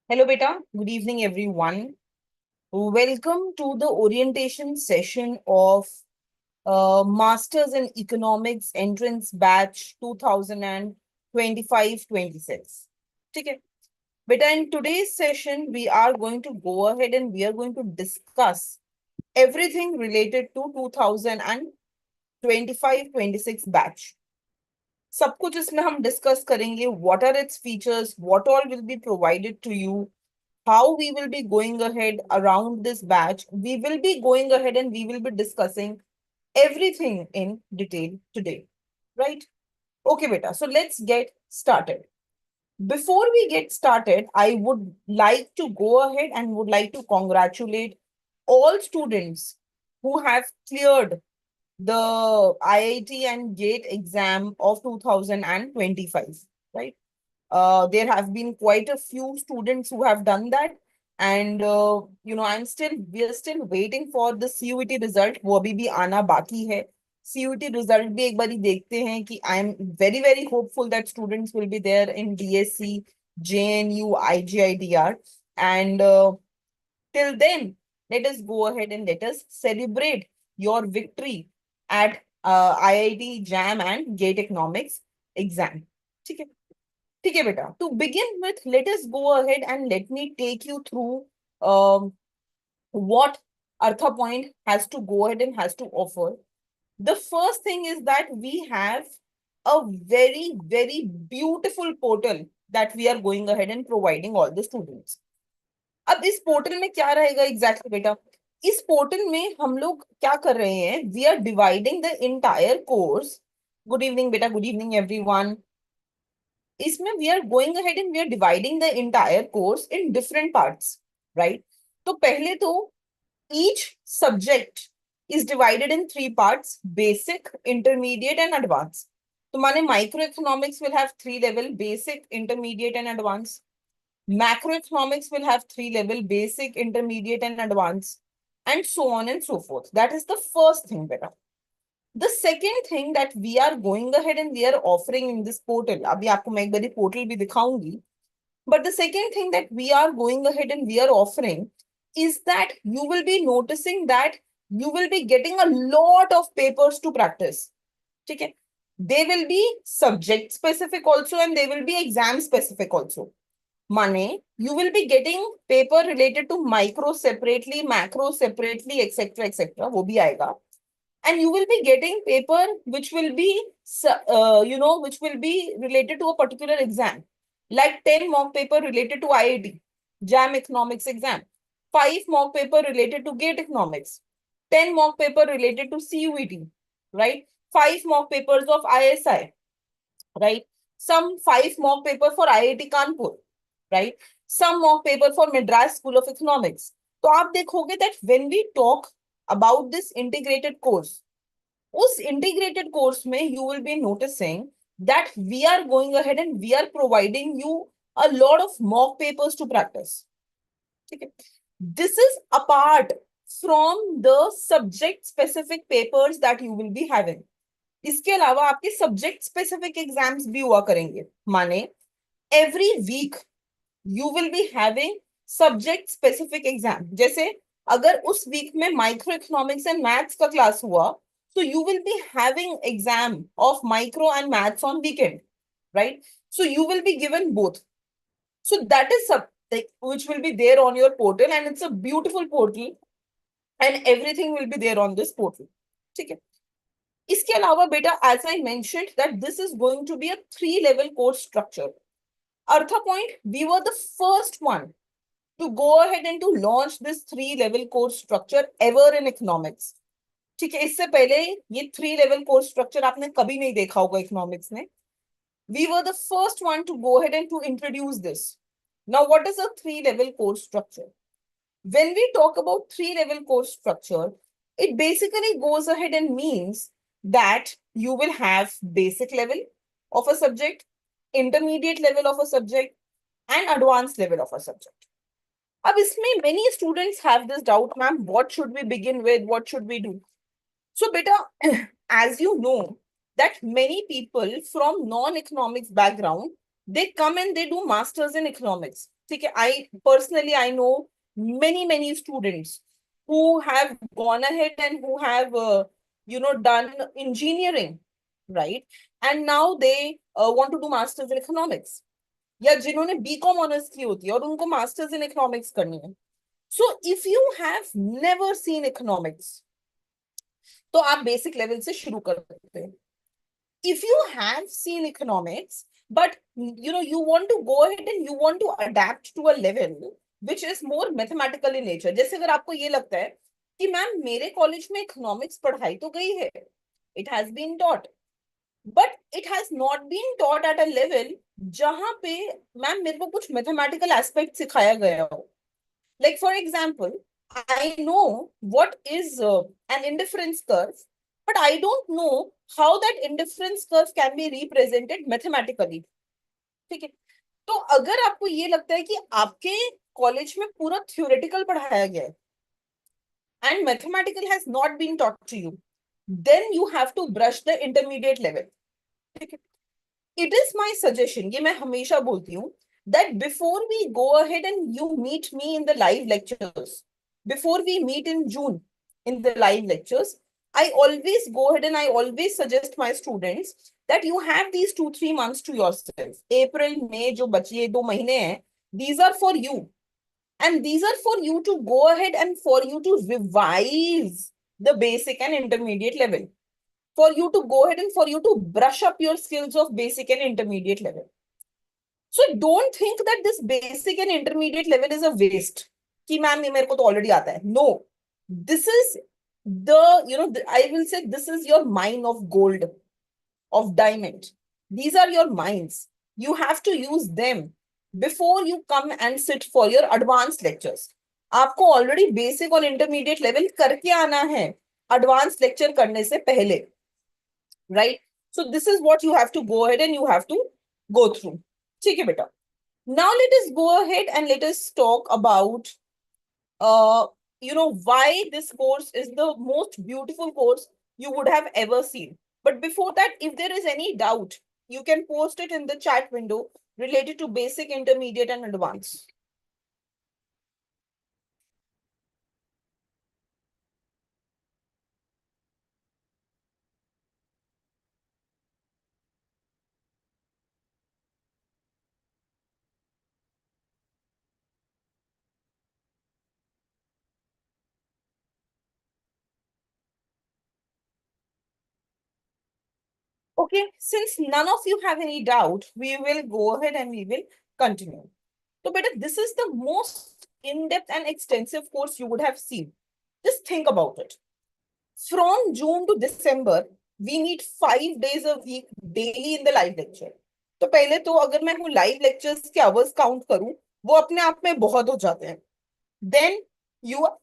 Hello, beta. Good evening, everyone. Welcome to the orientation session of Masters in Economics Entrance Batch 2025-26. Okay. Beta, in today's session, we are going to go ahead and we are going to discuss everything related to 2025-26 batch. सब कुछ इसमें हम discuss करेंगे. What are its features? What all will be provided to you? How we will be going ahead around this batch. We will be going ahead and we will be discussing everything in detail today. Right? Okay, beta. So let's get started. Before we get started, I would like to go ahead and would like to congratulate all students who have cleared the IIT and GATE exam of 2025, right? There have been quite a few students who have done that. And we are still waiting for the CUET result. वो अभी भी आना बाकी है. CUET result भी एक बारी देखते हैं कि I am very hopeful that students will be there in DSC, JNU, IGIDR. And till then, let us go ahead and let us celebrate your victory at IIT JAM and GATE Economics exam. ठीक है. ठीक है बेटा. To begin with, let us go ahead and let me take you through what Artha Point has to go ahead and has to offer. The first thing is that we have a very beautiful portal that we are going ahead and providing all the students. अब इस portal में क्या रहेगा exactly बेटा? इस portal में हम लोग क्या कर रहे हैं? We are dividing the entire course. Good evening बेटा. Good evening everyone. इसमें we are going ahead and we are dividing the entire course in different parts, right? तो पहले तो each subject is divided in 3 parts: basic, intermediate and advance. तो माने micro economics will have 3 level: basic, intermediate and advance. Macroeconomics will have 3 level: basic, intermediate and advanced, and so on and so forth. That is the first thing beta. The second thing that we are going ahead and we are offering in this portal, अभी आपको मैं एक बारी portal भी दिखाऊंगी. But the second thing that we are going ahead and we are offering is that you will be noticing that you will be getting a lot of papers to practice. ठीक है? They will be subject specific also and they will be exam specific also. Money, you will be getting paper related to micro separately, macro separately, etc. वो भी आएगा. And you will be getting paper which will be which will be related to a particular exam, like 10 mock paper related to IIT JAM economics exam, 5 mock paper related to GATE economics, 10 mock paper related to CUET, right? 5 mock papers of ISI, right? Some 5 mock paper for IIT Kanpur, right? Some mock paper for Madras School of Economics. तो आप देखोगे that when we talk about this integrated course, उस integrated course में you will be noticing that we are going ahead and we are providing you a lot of mock papers to practice. ठीक है? This is apart from the subject specific papers that you will be having. इसके अलावा आपके subject specific exams भी हुआ करेंगे. माने every week you will be having subject specific exam. जैसे अगर उस वीक में माइक्रो इकोनॉमिक्स एंड मैथ्स का क्लास हुआ, so you will be having exam of micro and maths on weekend, right? So you will be given both. So that is something which will be there on your portal, and it's a beautiful portal and everything will be there on this portal. ठीक है? इसके अलावा बेटा, as I mentioned that this is going to be a 3-level course structure. Artha Point, we were the first one to go ahead and to launch this 3-level course structure ever in economics. ठीक है? इससे पहले ये 3-level course structure आपने कभी नहीं देखा होगा इकोनॉमिक्स में. We were the first one to go ahead and to introduce this. Now, what is a 3-level course structure? When we talk about 3-level course structure, it basically goes ahead and means that you will have basic level of a subject, intermediate level of a subject, and advanced level of a subject. अब इसमें many students have this doubt, ma'am, what should we begin with? What should we do? So, beta, as you know, that many people from non-economics background, they come and they do masters in economics. ठीक है, I know many students who have gone ahead and who have done engineering, right? And now they want to do masters in economics, या जिन्होंने BCom honours की होती है और उनको masters in economics करनी है. So if you have never seen economics, तो आप बेसिक लेवल से शुरू कर सकते हैं. If you have seen economics, but you want to go ahead and you want to adapt to a level which is more mathematical in nature. जैसे अगर आपको ये लगता है कि मैम मेरे कॉलेज में इकोनॉमिक्स पढ़ाई तो गई है, it has been taught, but it has not been taught at a level जहां पे मैम मेरे को कुछ मैथमेटिकल एस्पेक्ट सिखाया गया हो. Like for example, I know what is an indifference curve, but I don't know how that indifference curve can be represented mathematically. ठीक है, तो अगर आपको ये लगता है कि आपके कॉलेज में पूरा थ्योरेटिकल पढ़ाया गया है and mathematical has not been taught to you, then you have to brush the intermediate level. ठीक है, it is my suggestion, ये मैं हमेशा बोलती हूँ, that before we go ahead and you meet me in the live lectures, before we meet in June in the live lectures, I always go ahead and I always suggest my students that you have these 2-3 months to yourself. April, May, जो बचिए 2 महीने हैं, these are for you. And these are for you to go ahead and for you to revise the basic and intermediate level, for you to go ahead and for you to brush up your skills of basic and intermediate level. So don't think that this basic and intermediate level is a waste. कि ma'am ये मेरे को तो already आता है. No, this is I will say this is your mine of gold, of diamond. These are your mines. You have to use them before you come and sit for your advanced lectures. आपको already basic और intermediate level करके आना है advance lecture करने से पहले, right? So this is what you have to go ahead and you have to go through. ठीक है बेटा. Now let us go ahead and let us talk about why this course is the most beautiful course you would have ever seen. But before that, if there is any doubt, you can post it in the chat window related to basic, intermediate, and advanced. Okay, since none of you have any doubt, we will go ahead and we will continue. So, beta, this is the most in-depth and extensive course you would have seen. Just think about it. From June to December, we meet 5 days a week daily in the live lecture. तो पहले तो अगर मैं वो live lectures के hours count करूं, वो अपने आप में बहुत हो जाते हैं. Then you are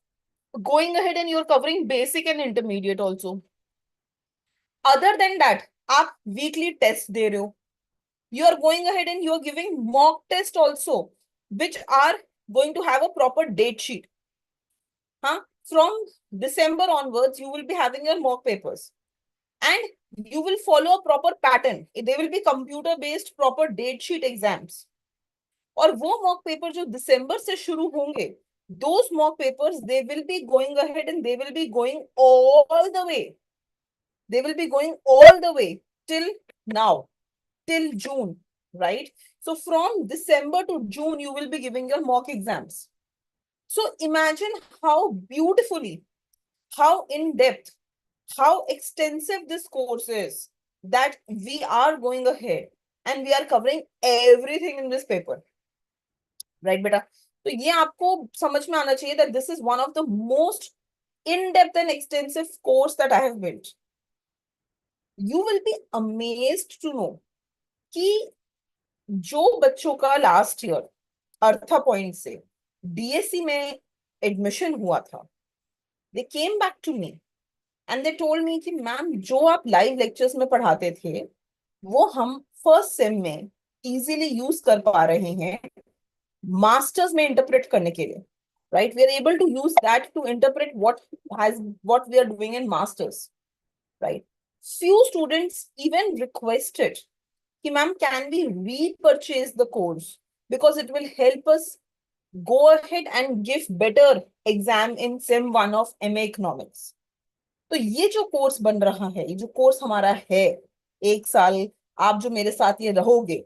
going ahead and you're covering basic and intermediate also. Other than that, आप weekly test दे रहे हो. You are going ahead and you are giving mock test also, which are going to have a proper date sheet. Huh? From December onwards, you will be having your mock papers. And you will follow a proper pattern. They will be computer based proper date sheet exams. और वो mock paper जो दिसंबर से शुरू होंगे, those mock papers, they will be going ahead and they will be going all the way. They will be going all the way till now, till June, right? So from December to June, you will be giving your mock exams. So imagine how beautifully, how in depth, how extensive this course is, that we are going ahead and we are covering everything in this paper. Right, beta? So ये आपको समझ में आना चाहिए that this is one of the most in-depth and extensive course that I have built. You will be amazed to know कि जो बच्चों का लास्ट ईयर अर्था पॉइंट से डीएससी में एडमिशन हुआ था, they came back to me and they told me कि ma'am जो आप लाइव लेक्चर्स में पढ़ाते थे वो हम फर्स्ट सेम में इजीली यूज कर पा रहे हैं मास्टर्स में इंटरप्रेट करने के लिए, right? We are able to use that to interpret what we are doing in masters, right? Few students even requested कि ma'am can we repurchase the course because it will help us go ahead and give better exam in Sem 1 of MA Economics. तो ये जो course बन रहा है, ये जो course हमारा है, 1 साल आप जो मेरे साथ ये रहोगे,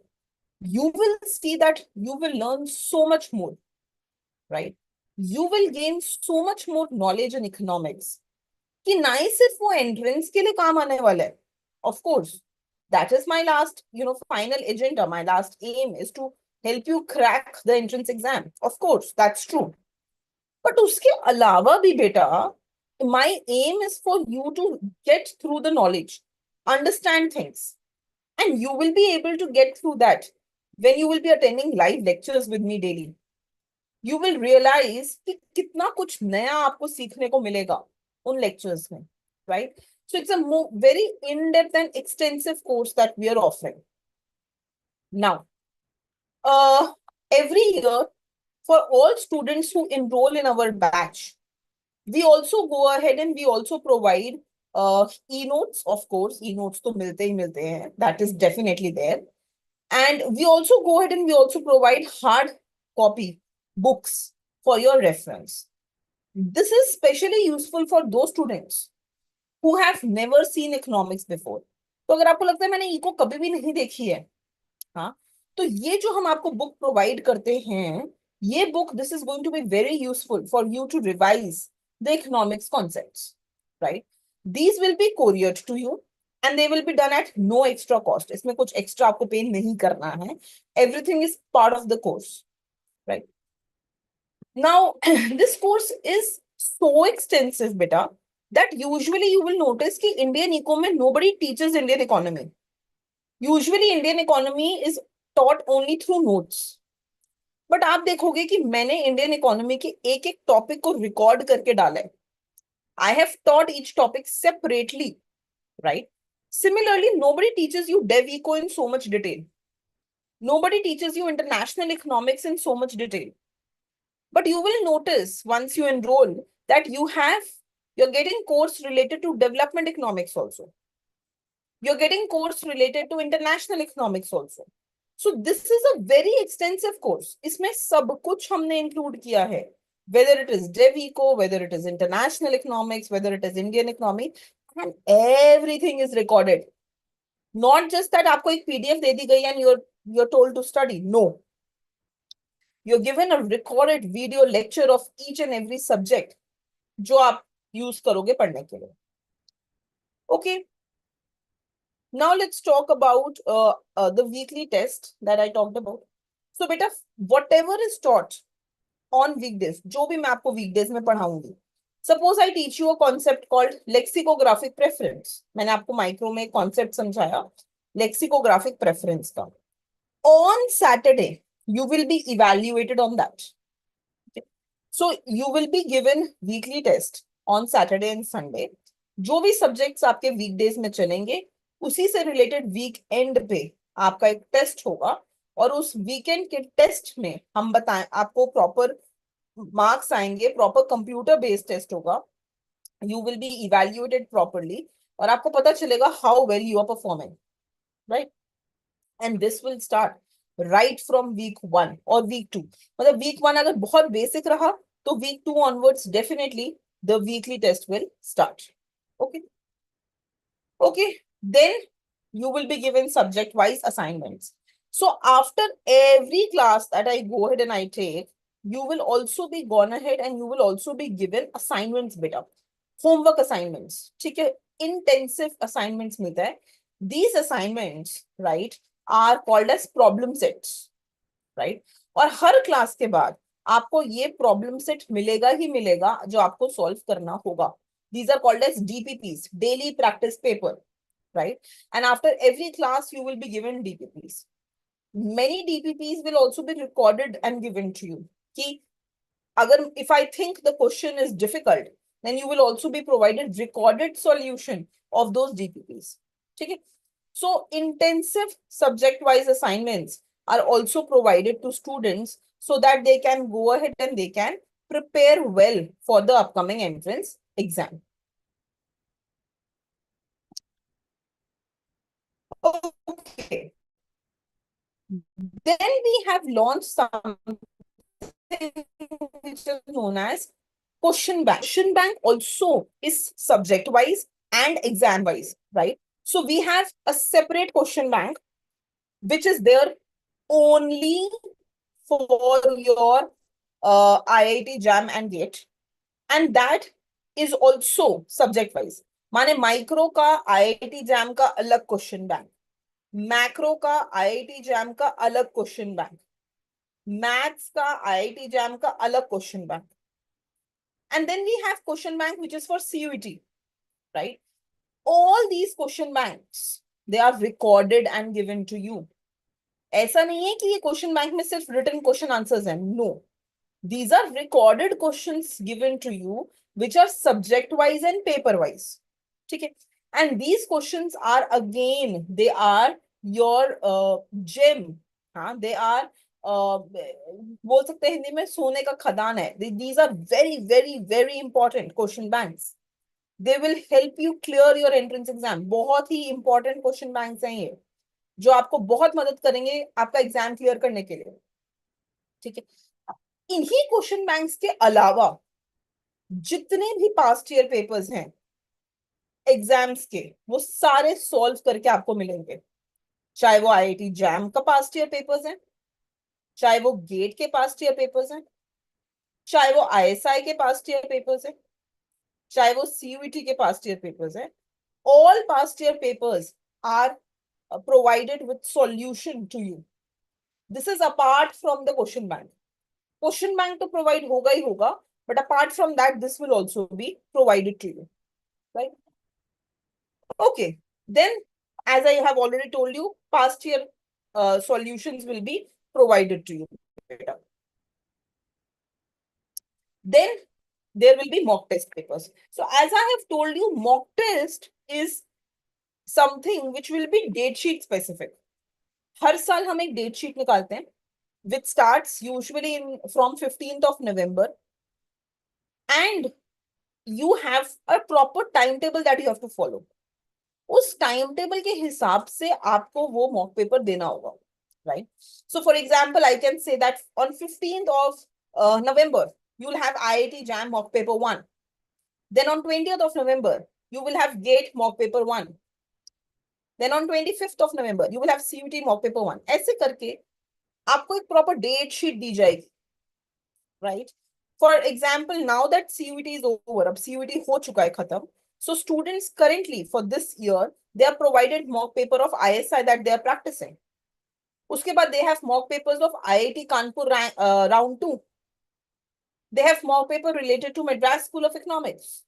you will see that you will learn so much more, right? You will gain so much more knowledge in economics कि ना ही सिर्फ वो एंट्रेंस के लिए काम आने वाला है. Of course, that is my last, final agenda. My last aim is to help you crack the entrance exam. Of course, that's true. But उसके अलावा भी बेटा, my aim is for you to get through the knowledge, understand things, and you will be able to get through that when you will be attending live lectures with me daily. You will realize कि कितना कुछ नया आपको सीखने को मिलेगा उन lectures में, right? So it's a very in-depth and extensive course that we are offering. Now, every year, for all students who enroll in our batch, we also go ahead and we also provide e-notes. Of course, e-notes to milte hi milte hain. That is definitely there. And we also go ahead and we also provide hard copy books for your reference. This is especially useful for those students who have never seen economics before. तो अगर आपको लगता है मैंने eco कभी भी नहीं देखी है, हाँ, तो ये जो हम आपको बुक प्रोवाइड करते हैं, ये book, this is going to be very useful for you to revise the economics concepts, right? These will be couriered to you and they will be done at no extra cost. इसमें कुछ extra आपको pay नहीं करना है. Everything is part of the course, right? Now this course is so extensive, beta, that usually you will notice कि Indian eco में nobody teaches Indian economy. Usually Indian economy is taught only through notes. But आप देखोगे कि मैंने Indian economy के एक एक topic को रिकॉर्ड करके डाला है. I have taught each topic separately, right? Similarly, nobody teaches you dev eco in so much detail. Nobody teaches you international economics in so much detail. But you will notice once you enroll that you're getting course related to development economics also. You're getting course related to international economics also. So this is a very extensive course. इसमें सब कुछ हमने include किया है. Whether it is dev eco, whether it is international economics, whether it is Indian economy, and everything is recorded. Not just that आपको एक PDF दे दी गई and you're told to study. No. You're given a recorded video lecture of each and every subject जो आप use करोगे पढ़ने के लिए. Okay. Now let's talk about the weekly test that I talked about. So beta, whatever is taught on weekdays, जो भी मैं आपको weekdays में पढ़ाऊंगी, suppose I teach you a concept called lexicographic preference. मैंने आपको माइक्रो में concept समझाया lexicographic preference का. On Saturday, you will be evaluated on that. Okay. So you will be given weekly test on Saturday and Sunday. जो भी subjects आपके weekdays में चलेंगे, उसी से रिलेटेड वीक एंड पे आपका एक टेस्ट होगा, और उस वीकेंड के टेस्ट में हम बताएं आपको प्रॉपर मार्क्स आएंगे, प्रॉपर कंप्यूटर बेस्ड टेस्ट होगा. You will be evaluated properly और आपको पता चलेगा how well you are performing, right? And this will start right from week 1 और वीक 2. मतलब वीक 1 अगर बहुत बेसिक रहा तो week 2 onwards definitely the weekly test will start. Okay, then you will be given subject wise assignments. So after every class that I go ahead and I take, you will also be gone ahead and you will also be given assignments, beta. Homework assignments. ठीक है, intensive assignments मिलता है. These assignments, right, are called as problem sets, right? और हर class के बाद आपको ये problem set मिलेगा ही मिलेगा जो आपको solve करना होगा. These are called as DPPs, daily practice paper, right? And after every class, you will be given DPPs. Many DPPs will also be recorded and given to you. Ki, if I think the question is difficult, then you will also be provided recorded solution of those DPPs. Okay? So intensive subject-wise assignments are also provided to students so that they can go ahead and they can prepare well for the upcoming entrance exam. Okay. Then we have launched something which is known as question bank. Question bank also is subject wise and exam wise, right? So we have a separate question bank which is there only for your IIT JAM and GATE, and that is also subject wise. माने micro का IIT JAM का अलग question bank, macro का IIT JAM का अलग question bank, maths का IIT JAM का अलग question bank, and then we have question bank which is for CUET, right? All these question banks, they are recorded and given to you. ऐसा नहीं है कि ये क्वेश्चन बैंक में सिर्फ रिटन क्वेश्चन आंसर्स हैं, no, these are recorded questions given to you which are subject wise and paper wise. ठीक है, and these questions are again, they are your gem. हाँ, they are बोल सकते हैं हिंदी में सोने का खदान है. These are very very very important question banks. They will help you clear your entrance exam. बहुत ही important question banks हैं ये, जो आपको बहुत मदद करेंगे आपका एग्जाम क्लियर करने के लिए. ठीक है, इन्हीं क्वेश्चन बैंक्स के अलावा जितने भी पास्ट ईयर पेपर्स हैं एग्जाम्स के, वो सारे सॉल्व करके आपको मिलेंगे. चाहे वो आईआईटी जैम का पास्ट ईयर पेपर्स हैं, चाहे वो गेट के पास्ट ईयर पेपर्स हैं, चाहे वो आईएसआई के पास्ट ईयर पेपर्स हैं, चाहे वो सीयूईटी के पास्ट ईयर पेपर्स हैं. All past year papers are provided with solution to you. This is apart from the question bank. Question bank to provide होगा ही होगा, but apart from that, this will also be provided to you, right? Okay, then as I have already told you, past year solutions will be provided to you. Then there will be mock test papers. So as I have told you, mock test is something which will be date sheet specific. हर साल हम एक date sheet निकालते हैं which starts usually from 15th of November, and you have a proper timetable that you have to follow. उस time table के हिसाब से आपको वो मॉक पेपर देना होगा, right? So for example, I can say that on 15th of November you will have IIT JAM mock paper 1. Then on 20th of November you will have GATE mock paper 1. Then on 25th of November you will have CUT mock paper 1. ऐसे करके आपको एक proper date sheet दी जाएगी, right? For example, now that CUT is over, अब CUT हो चुका है खत्म, so students currently for this year they are provided mock paper of ISI that they are practicing. उसके बाद they have mock papers of IIT Kanpur round 2. They have mock paper related to Madras School of Economics,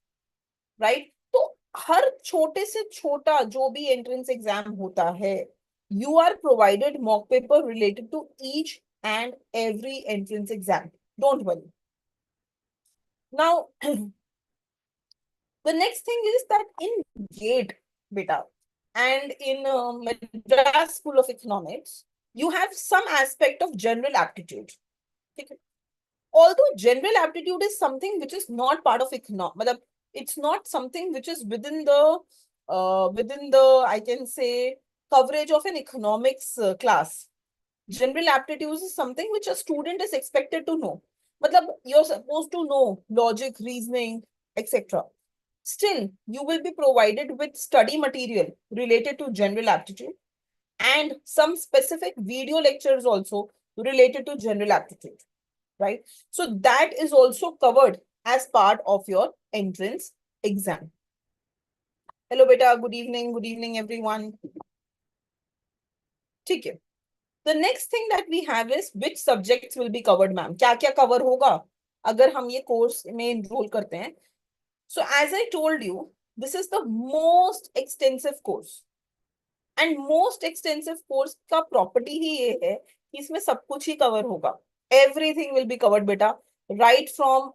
right? तो हर छोटे से छोटा जो भी entrance exam होता है, you are provided mock paper related to each and every entrance exam. Don't worry. Now, the next thing is that in GATE, beta, and in Madras School of Economics, you have some aspect of general aptitude. Okay? Although general aptitude is something which is not part of economics, it's not something which is within the I can say coverage of an economics class. General aptitude is something which a student is expected to know. Matlab, you're supposed to know logic, reasoning, etc. Still, you will be provided with study material related to general aptitude and some specific video lectures also related to general aptitude, right? So that is also covered as part of your entrance exam. Hello, beta. Good evening, everyone. ठीक है. The next thing that we have is which subjects will be covered, ma'am. क्या क्या cover होगा अगर हम ये course में enroll करते हैं? So as I told you, this is the most extensive course. And most extensive course का property ही ये है कि इसमें सब कुछ ही cover होगा. Everything will be covered, beta. Right from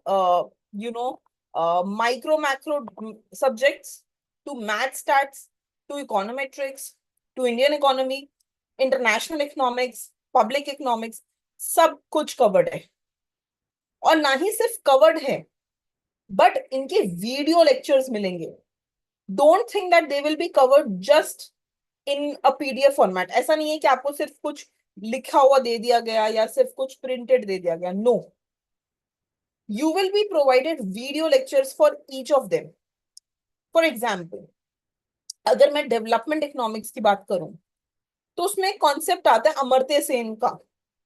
micro macro subjects to math stats to econometrics to Indian economy, international economics, public economics, सब कुछ कवर्ड है. और ना ही सिर्फ कवर्ड है, बट इनके वीडियो लेक्चर्स मिलेंगे. Don't think that they will be covered just in a PDF format. ऐसा नहीं है कि आपको सिर्फ कुछ लिखा हुआ दे दिया गया या सिर्फ कुछ प्रिंटेड दे दिया गया. No, you will be provided video lectures for each of them. For example, अगर मैं डेवलपमेंट इकोनॉमिक्स की बात करूं तो उसमें एक कॉन्सेप्ट आता है अमर्त्य सेन का,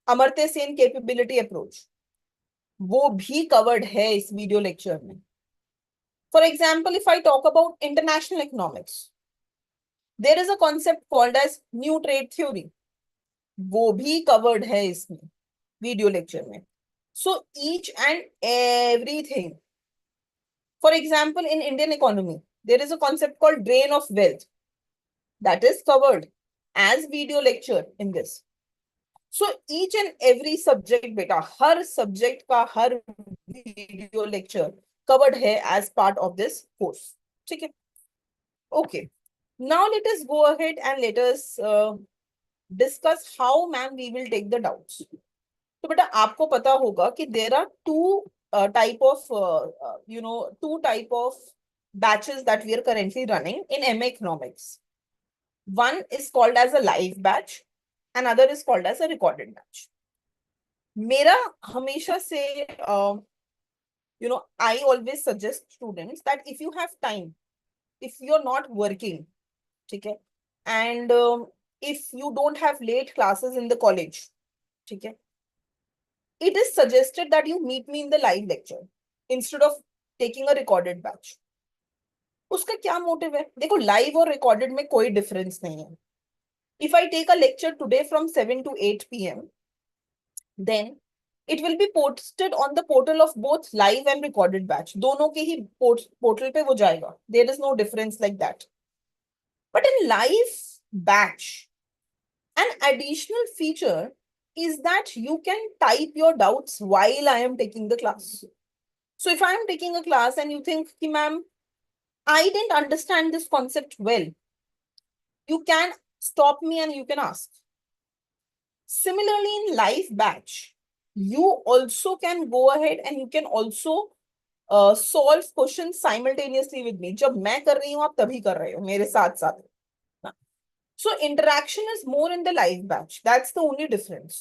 अमर्त्य सेन कैपेबिलिटी अप्रोच. वो भी कवर्ड है इस वीडियो लेक्चर में. For example, if I talk about international economics, there is a concept called as new trade theory. वो भी कवर्ड है इसमें वीडियो लेक्चर में. So each and everything. For example, in Indian economy, there is a concept called drain of wealth that is covered as video lecture in this. So each and every subject, beta, her subject का हर video lecture covered है as part of this course. ठीक है? Okay. Now let us go ahead and let us discuss how, ma'am, we will take the doubts. तो बेटा आपको पता होगा कि there are two type of batches that we are currently running in MA Economics. One is called as a live batch, another is called as a recorded batch. मेरा हमेशा से I always suggest students that if you have time, if you're not working, ठीक है, and if you don't have late classes in the college, ठीक है, it is suggested that you meet me in the live lecture instead of taking a recorded batch. उसका क्या motive है? देखो, live और recorded में कोई डिफरेंस नहीं है. If I take a lecture today from 7 to 8 p.m, then it will be posted on the portal of both live and recorded batch. दोनों के ही पोर्टल पे वो जाएगा. There is no difference like that. But in live batch, an additional feature is that you can type your doubts while I am taking the class. So if I am taking a class and you think, ma'am, I didn't understand this concept well, you can stop me and you can ask. Similarly, in live batch, you also can go ahead and you can also solve questions simultaneously with me. जब मैं कर रही हूँ आप तभी कर रहे हो मेरे साथ साथ. So interaction is more in the live batch. That's the only difference.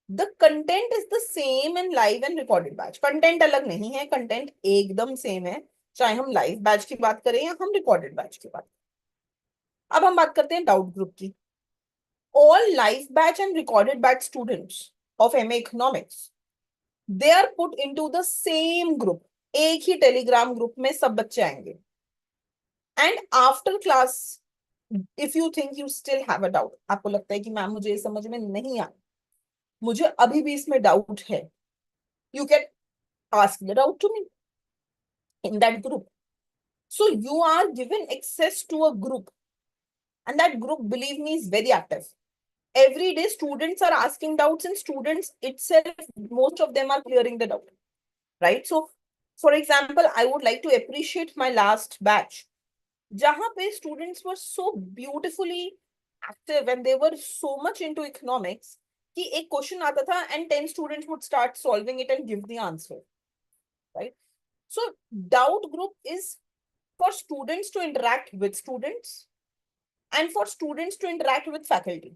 The content is the same in live and recorded batch. Content अलग नहीं है, content एकदम सेम है, चाहे हम लाइव बैच की बात करें या हम रिकॉर्डेड बैच की बात करें. अब हम बात करते हैं डाउट ग्रुप की. All live batch and recorded batch students of MA Economics, they are put into the same group. एक ही टेलीग्राम ग्रुप में सब बच्चे आएंगे. And after class, if you think you still have a doubt, आपको लगता है कि मैम मुझे ये समझ में नहीं आया, मुझे अभी भी इसमें डाउट है, you can ask the doubt to me in that group. So you are given access to a group, and that group, believe me, is very active. Every day students are asking doubts, and students itself, most of them are clearing the doubt, right? So for example, I would like to appreciate my last batch, जहां पे students were so beautifully active and they were so much into economics कि एक question आता था and 10 students would start solving it and give the answer, right? So doubt group is for students to interact with students and for students to interact with faculty,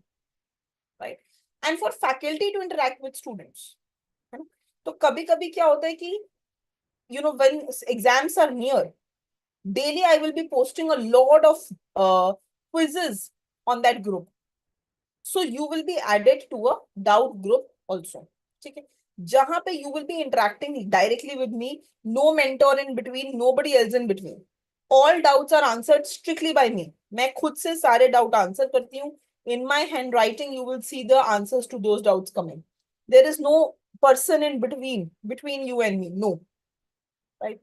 right? And for faculty to interact with students. तो कभी कभी क्या होता है कि when exams are near, daily I will be posting a lot of quizzes on that group. So you will be added to a doubt group also. ठीक है, जहां पे you will be interacting directly with me, no mentor in between, nobody else in between. All doubts are answered strictly by me. मैं खुद से सारे doubt answer करती हूँ. In my handwriting, you will see the answers to those doubts coming. There is no person in between you and me. No. Right?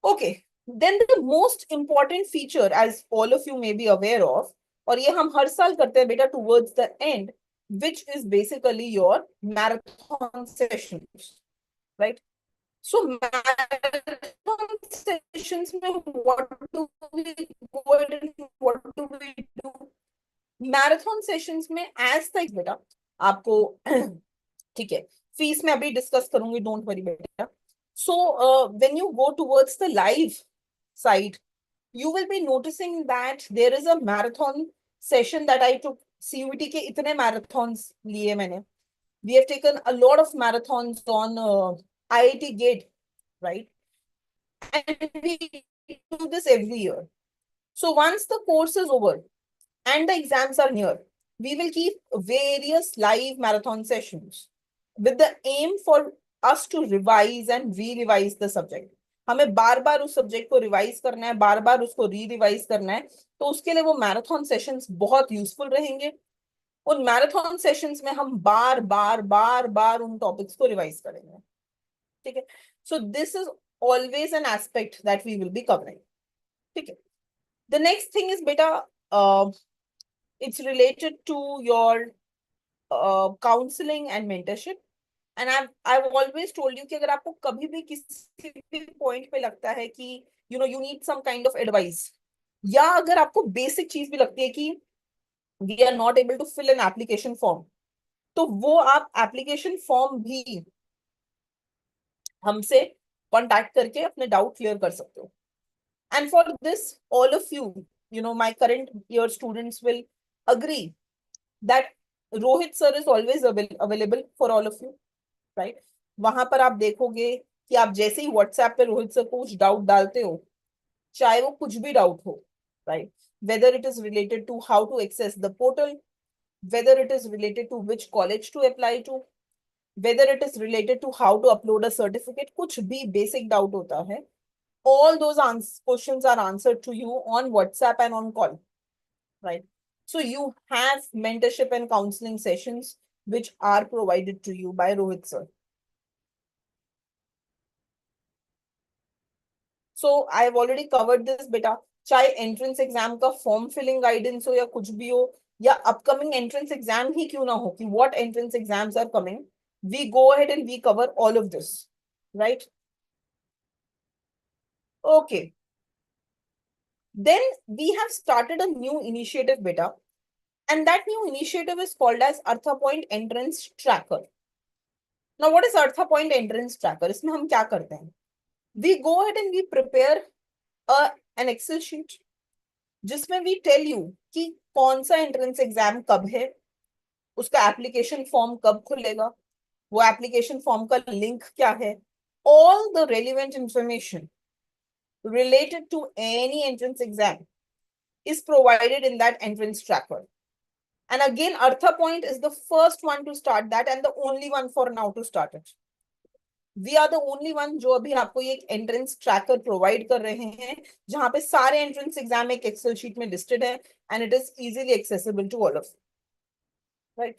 Okay. Then the most important feature, as all of you may be aware of, और ये हम हर साल करते हैं बेटा towards the end, which is basically your marathon sessions, right? So marathon sessions में what do we go ahead and what do we do? Marathon sessions में as the बेटा आपको ठीक है, फीस में अभी डिस्कस करूंगी, डोंट वरी बेटा. So when you go towards the live side, you will be noticing that there is a marathon session that I took CUET के इतने मैराथन्स लिए मैंने. We have taken a lot of marathons on IIT Gate, right? And we do this every year. So once the course is over and the exams are near, we will keep various live marathon sessions with the aim for us to revise and re-revise the subject. हमें बार बार उस subject को revise करना है, बार बार उसको री revise करना है. तो उसके लिए वो मैराथन सेशंस बहुत यूजफुल रहेंगे. उन मैराथन सेशंस में हम बार बार बार बार उन टॉपिक्स को रिवाइज करेंगे. ठीक है. So this is always an aspect that we will be covering. ठीक है. द नेक्स्ट थिंग इज बेटा, it's related to your counseling and mentorship. And I've always told you कि अगर आपको कभी भी किसी भी पॉइंट पे लगता है कि you need some kind of advice, या अगर आपको बेसिक चीज भी लगती है कि we are not able to fill an application form, तो वो आप एप्लीकेशन फॉर्म भी हमसे कांटेक्ट करके अपने डाउट क्लियर कर सकते हो. And for this, all of you, my current year students will agree that Rohit sir is always available for all of you, right? वहां पर आप देखोगे कि आप जैसे ही व्हाट्सएप पे रोहित सर को कुछ डाउट डालते हो, चाहे वो कुछ भी डाउट हो, right? Whether it is related to how to access the portal, whether it is related to which college to apply to, whether it is related to how to upload a certificate, कुछ भी basic doubt होता है, all those questions are answered to you on WhatsApp and on call, right? So you have mentorship and counseling sessions which are provided to you by Rohit sir. So I have already covered this beta. चाहे entrance exam का form filling guidance हो या कुछ भी हो, या upcoming entrance exam ही क्यों ना हो, कि what entrance exams are coming, we go ahead and we cover all of this, right? Okay. Then we have started a new initiative beta, and that new initiative is called as ArthaPoint Entrance Tracker. Now, what is ArthaPoint Entrance Tracker? इसमें हम क्या करते हैं? We go ahead and we prepare an Excel sheet जिसमें we tell you कि कौन सा entrance exam कब है, उसका एप्लीकेशन फॉर्म कब खुलेगा, वो एप्लीकेशन फॉर्म का लिंक क्या है, all the relevant information related to any entrance exam is provided in that entrance tracker. And again, ArthaPoint is the first one to start that and the only one for now to start it. We are the only one जो अभी आपको ये entrance tracker provide कर रहे हैं, जहां पे सारे एंट्रेंस एग्जाम एक एक्सेल शीट में लिस्टेड है, and it is easily accessible to all of you, right?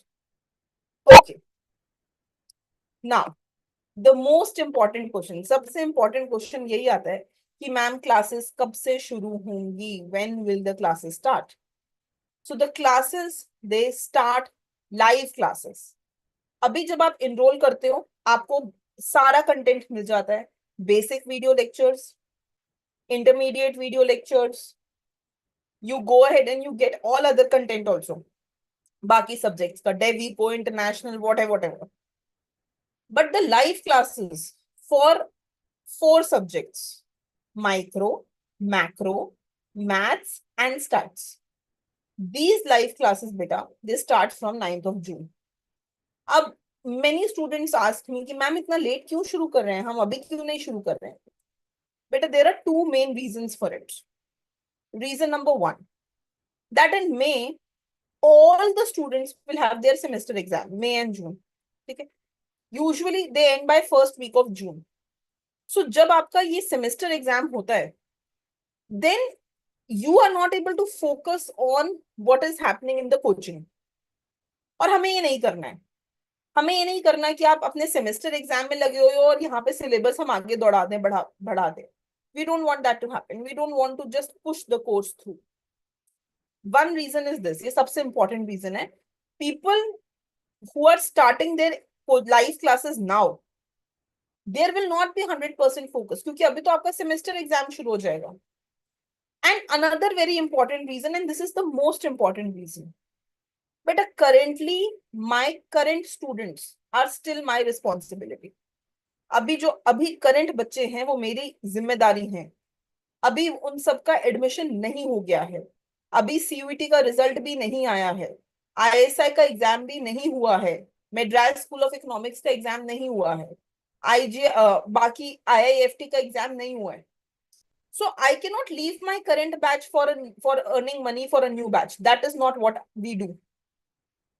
Okay. Now the most important question, सबसे इंपॉर्टेंट क्वेश्चन यही आता है कि मैम क्लासेस कब से शुरू होंगी, when will the classes start? So the classes they start, live classes. अभी जब आप इनरोल करते हो आपको सारा कंटेंट मिल जाता है, basic video lectures, intermediate video lectures, you go ahead and you get all other content also, बाकी subjects का devi को international whatever. But the live classes for 4 subjects, micro, macro, maths and stats, these live classes beta, they start from 9th of June. अब many students ask me कि ma'am इतना late क्यों शुरू कर रहे हैं, हम अभी क्यों नहीं शुरू कर रहे हैं? But there are 2 main reasons for it. Reason number 1, that in May, all the students will have their semester exam, May and June. Okay? Usually they end by first week of June. So जब आपका ये semester exam होता है, then you are not able to focus on what is happening in the coaching. और हमें ये नहीं करना है. हमें ये नहीं करना है कि आप अपने सेमेस्टर एग्जाम में लगे हो और यहाँ पे सिलेबस हम आगे दौड़ा दें, बढ़ा दें. We don't want that to happen. We don't want to just push the course through. One reason is this, ये सबसे important reason है. People who are starting their live classes now, there will not be 100% focus, क्योंकि अभी तो आपका semester exam शुरू हो जाएगा. And another very important reason, and this is the most important reason, but currently my current students are still my responsibility. अभी जो अभी करंट बच्चे हैं वो मेरी जिम्मेदारी हैं. अभी उन सबका एडमिशन नहीं हो गया है, अभी CUET का रिजल्ट भी नहीं आया है. आईएसआई का एग्जाम भी नहीं हुआ है, मेड्रास स्कूल ऑफ इकोनॉमिक्स का एग्जाम नहीं हुआ है, आईजे बाकी आईआईएफटी का एग्जाम नहीं हुआ है. So I cannot leave my current batch for earning money for a new batch. That is not what we do,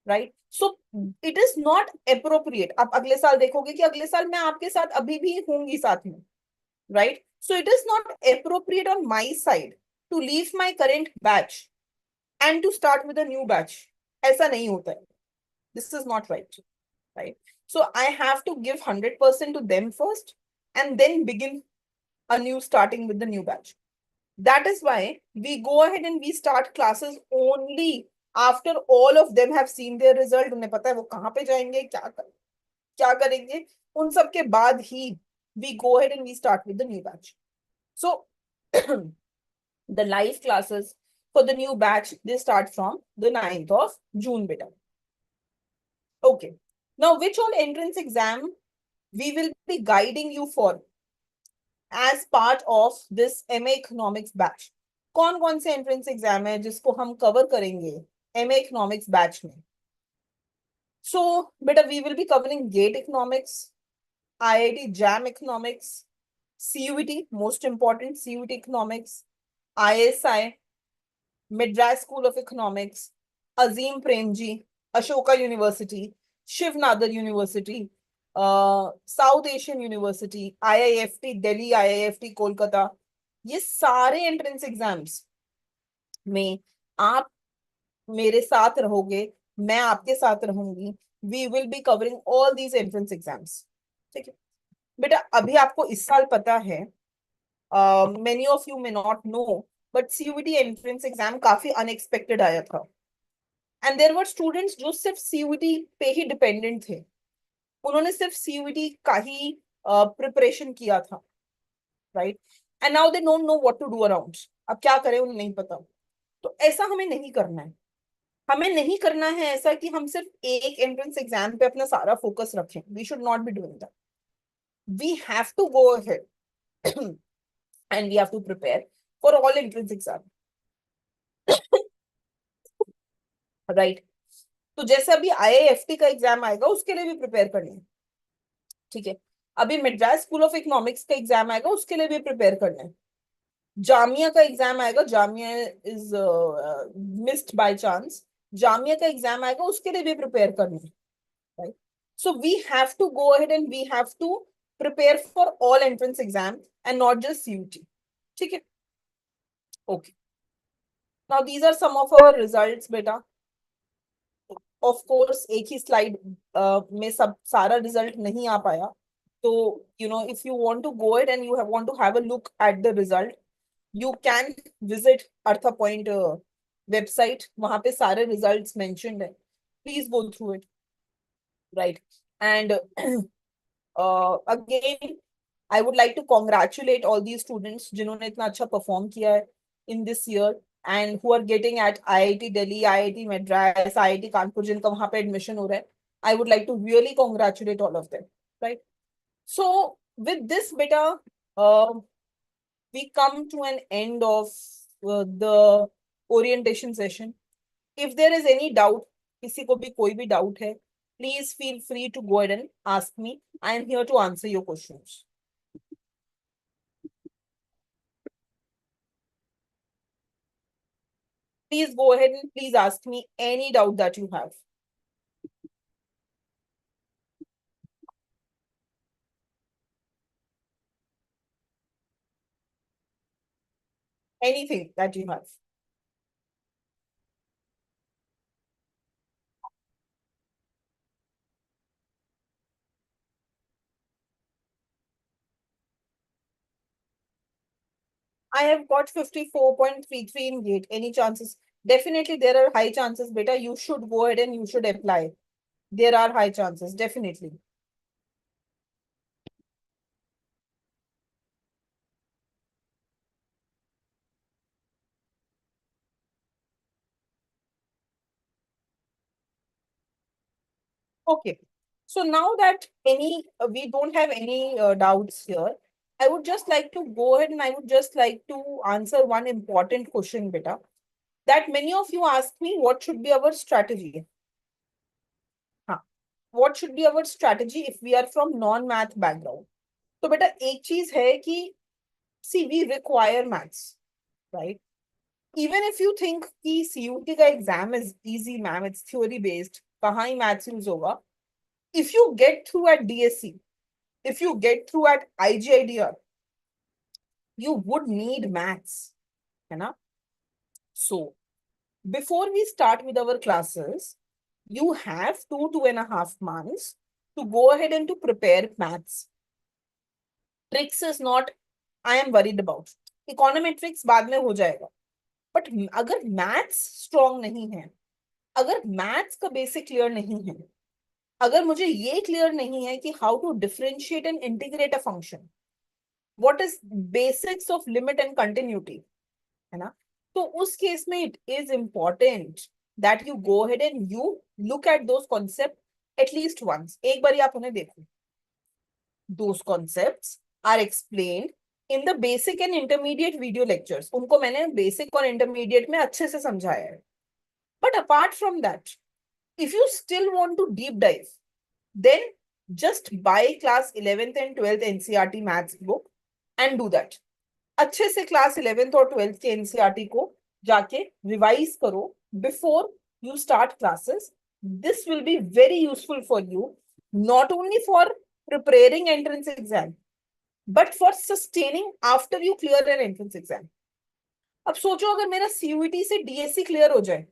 right? So it is not appropriate. आप अगले साल देखोगे कि अगले साल मैं आपके साथ अभी भी होंगी साथ में, right? So it is not appropriate on my side to leave my current batch and to start with a new batch. ऐसा नहीं होता है. This is not right, right? So I have to give 100% to them first and then begin a new starting with the new batch. That is why we go ahead and we start classes only after all of them have seen their result. उन्हें पता है वो कहाँ पे जाएंगे, क्या करेंगे, उन सब के बाद ही we go ahead and we start with the new batch. So the live classes for the new batch, they start from the 9th of June, beta. Okay. Now, which all entrance exam we will be guiding you for as part of this MA Economics batch? कौन कौन से entrance exam है जिसको हम cover करेंगे MA Economics batch में? So beta, we will be covering GATE Economics, IIT JAM Economics, CUET, most important, CUET Economics, ISI, Madras School of Economics, Azim Premji, Ashoka University, Shiv Nadar University, South Asian University, IIFT Delhi, IIFT Kolkata. ये सारे entrance exams में आप मेरे साथ रहोगे, मैं आपके साथ रहूंगी. We will be covering all these entrance exams. ठीक है बेटा, अभी आपको इस साल पता है, many of you may not know, but CUET entrance exam काफी अनएक्सपेक्टेड आया था. एंड देयर वर स्टूडेंट्स जो सिर्फ सीयूईटी पे ही डिपेंडेंट थे. उन्होंने सिर्फ सीयूईटी का ही प्रिपरेशन किया था, right? And now they don't know what to do around. अब क्या करें उन्हें नहीं पता. तो ऐसा हमें नहीं करना है. हमें नहीं करना है ऐसा कि हम सिर्फ एक एंट्रेंस एग्जाम पे अपना सारा फोकस रखें. We should not be doing that. We have to go ahead and we have to prepare for all entrance exam, right? तो जैसे अभी आईआईएफटी का एग्जाम आएगा उसके लिए भी प्रिपेयर करना है, ठीक है? अभी मेड्रास स्कूल ऑफ इकोनॉमिक्स का एग्जाम आएगा उसके लिए भी प्रिपेयर करना है. जामिया का एग्जाम आएगा, Jamia is missed by chance. Jamia का एग्जाम आएगा उसके लिए भी प्रिपेयर करना है, right? So we have to go ahead and we have to prepare for all entrance exam and not just CUT. ठीक है? Okay. Now these are some of our results, beta. Of course, एक ही slide में सब सारा result नहीं आ पाया. So you know, if you want to go ahead and you want to have a look at the result, you can visit ArthaPoint website. वहाँ पे सारे results mentioned है. Please go through it, right? And again, I would like to congratulate all these students जिन्होंने इतना अच्छा perform किया है in this year and who are getting at IIT Delhi, IIT Madras, IIT Kanpur जिनका वहाँ पे admission हो रहा है. I would like to really congratulate all of them, right? So with this beta, we come to an end of the orientation session. If there is any doubt, किसी को भी कोई भी doubt है, please feel free to go ahead and ask me. I am here to answer your questions. Please go ahead and please ask me any doubt that you have. Anything that you have. I have got 54.33 in GATE. Any chances? Definitely there are high chances, beta. You should go ahead and you should apply. There are high chances, definitely. Okay. So now that we don't have any doubts here, I would just like to go ahead and I would just like to answer one important question, beta. that many of you ask me what should be our strategy. हाँ, what should be our strategy if we are from non-math background? तो बेटा एक चीज है कि see we require maths, right? Even if you think कि CUT का exam is easy, ma'am, it's theory based, कहाँ ही maths use होगा? If you get through at DSC, if you get through at IGIDR, you would need maths, है ना? So before we start with our classes, you have 2.5 months to go ahead and to prepare maths. Tricks is not I am worried about. Econometrics बाद में हो जाएगा. But अगर maths strong नहीं है, अगर मैथ्स का बेसिक क्लियर नहीं है, अगर मुझे ये क्लियर नहीं है कि how to differentiate and integrate a function, what is basics of limit and continuity, है ना? तो उस केस में it is important that you go ahead and you look at those concept at least once. एक बार आप उन्हें देखो. Those concepts are explained in the basic and intermediate video lectures. उनको मैंने बेसिक और इंटरमीडिएट में अच्छे से समझाया है. But apart from that, if you still want to deep dive, then just buy class 11th and 12th NCERT maths book and do that. अच्छे से class 11th और 12th के NCERT को जाके revise करो before you start classes. This will be very useful for you, not only for preparing entrance exam, but for sustaining after you clear an entrance exam. अब सोचो अगर मेरा CUET से DSC क्लियर हो जाए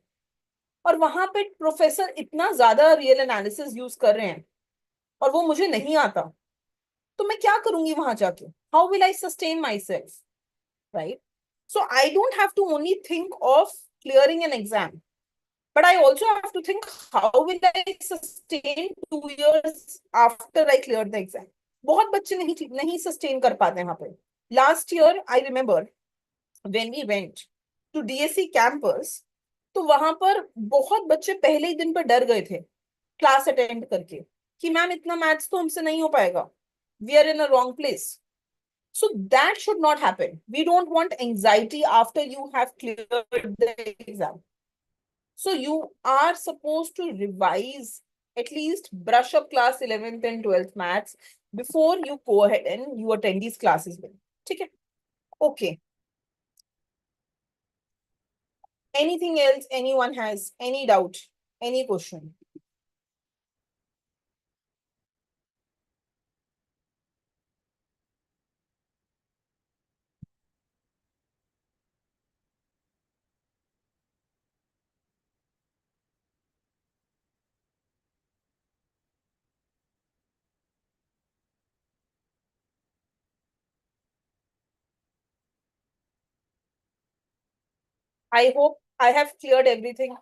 और वहां पे प्रोफेसर इतना ज्यादा रियल एनालिसिस यूज कर रहे हैं और वो मुझे नहीं आता, तो मैं क्या करूंगी वहां जाके? How will I sustain myself, right? So I don't have to only think of clearing an exam, but I also have to think how will I sustain 2 years after I clear the exam. बहुत बच्चे नहीं sustain कर पाते हैं वहां पे. Last year I remember when we went to DSC campus, तो वहां पर बहुत बच्चे पहले ही दिन पर डर गए थे क्लास अटेंड करके कि मैम इतना मैथ्स तो हमसे नहीं हो पाएगा, we are in a wrong place. So that should not happen. We don't want anxiety after you have cleared the exam. So you are supposed to revise, at least brush up class 11th and 12th maths before you go ahead and you attend these classes. ठीक है? Okay. Anything else anyone has? Any doubt? Any question? I hope I have cleared everything.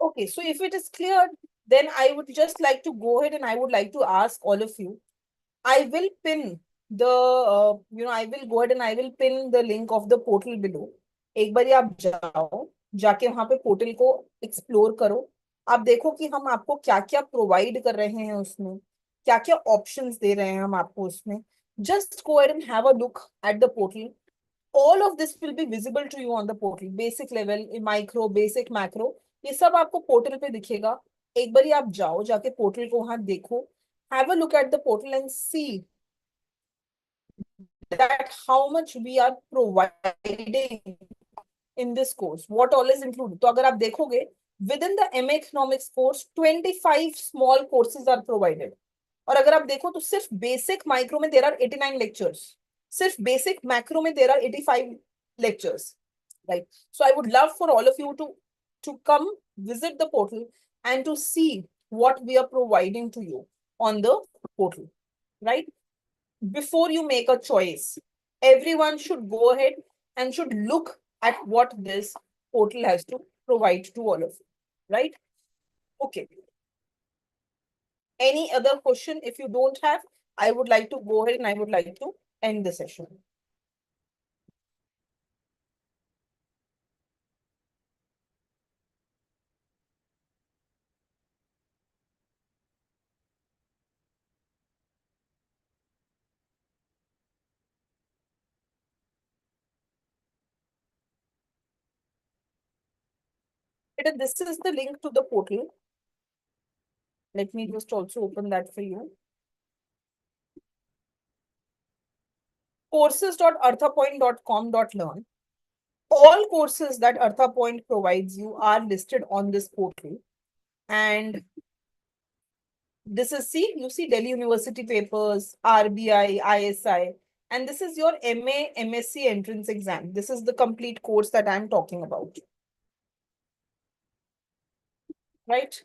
Okay, so if it is cleared, then I would just like to go ahead and I would like to ask all of you. I will pin I will go ahead and I will pin the link of the portal below. एक बारी आप जाओ, जाके वहां पे portal को explore करो. आप देखो कि हम आपको क्या क्या प्रोवाइड कर रहे हैं उसमें, क्या क्या ऑप्शंस दे रहे हैं हम आपको उसमें. Just go ahead and have a look at the portal. All of this will be visible to you on the portal. Basic level, micro, basic, macro, ये सब आपको पोर्टल पे दिखेगा. एक बारी आप जाओ, जाके पोर्टल को वहां देखो. Have a look at the portal and see that how much we are providing in this course. What all is included. तो अगर आप देखोगे, within the MA Economics course, 25 small courses are provided. और अगर आप देखो तो सिर्फ बेसिक माइक्रो में there are 89 lectures. सिर्फ बेसिक मैक्रो में there are 85 lectures. Right. So I would love for all of you to come visit the portal and to see what we are providing to you on the portal. Right. Before you make a choice, everyone should go ahead and should look at what this portal has to provide to all of you. Right. Okay. Any other question? If you don't have, I would like to go ahead and I would like to end the session. This is the link to the portal. Let me just also open that for you. Courses.arthapoint.com.learn. All courses that Arthapoint provides you are listed on this portal. And this is, see, you see Delhi University papers, RBI, ISI, and this is your MA, MSc entrance exam. This is the complete course that I'm talking about. Right?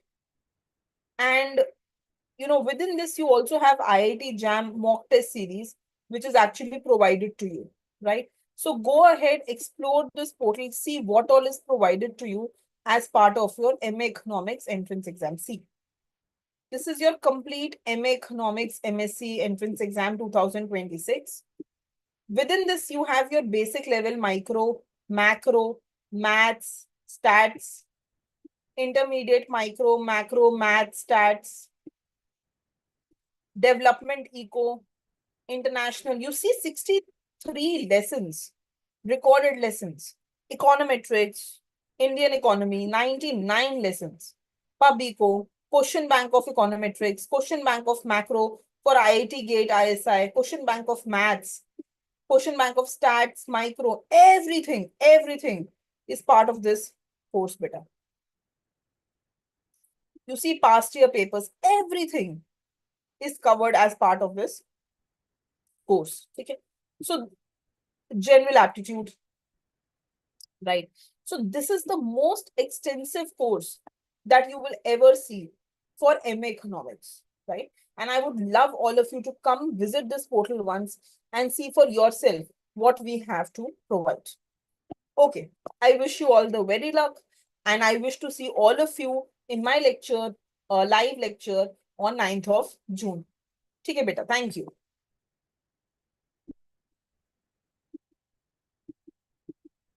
And, within this, you also have IIT JAM mock test series, which is actually provided to you. Right? So go ahead, explore this portal, see what all is provided to you as part of your MA Economics entrance exam. See, this is your complete MA Economics MSc entrance exam 2026. Within this, you have your basic level micro, macro, maths, stats, intermediate micro, macro, maths, stats, development eco, international. You see 63 lessons, recorded lessons, econometrics, Indian economy, 99 lessons, pub eco, question bank of econometrics, question bank of macro for IIT Gate, ISI, question bank of maths, question bank of stats, micro, everything is part of this course beta. You see past year papers, everything is covered as part of this course. Okay. So general aptitude, right? So this is the most extensive course that you will ever see for MA Economics, right? And I would love all of you to come visit this portal once and see for yourself what we have to provide. Okay, I wish you all the very luck, and I wish to see all of you in my lecture, live lecture on 9th of June. ठीक है बेटा, thank you.